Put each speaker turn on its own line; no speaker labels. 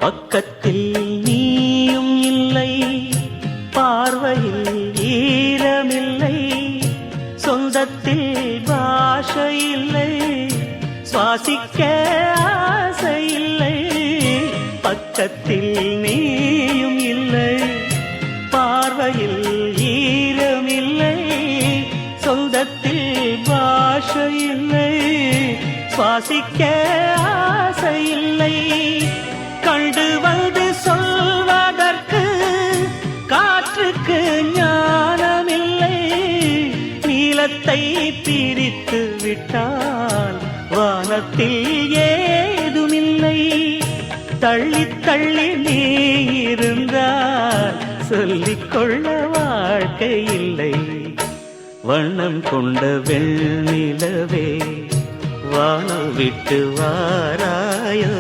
பக்கத்தில் நீயும் இல்லை, பார்வையில் ஈரமில்லை, சொந்தத்தில் பாஷை இல்லை, சுவாசிக்க ஆசை இல்லை. பக்கத்தில் நீயும் இல்லை, பார்வையில் ஈரமில்லை, சொந்தத்தில் பாஷை இல்லை, சுவாசிக்க ஆசை இல்லை. கண்டு வந்து சொல்வதற்கு காற்றுக்கு ஞானமில்லை, நீலத்தை பிரித்து விட்டால் வானத்தில் ஏதுமில்லை. தள்ளி தள்ளி நீ இருந்தால் சொல்லிக்கொள்ள வாழ்க்கை இல்லை. வண்ணம் கொண்ட வெண்ணிலவே வானம் விட்டு வாராயோ.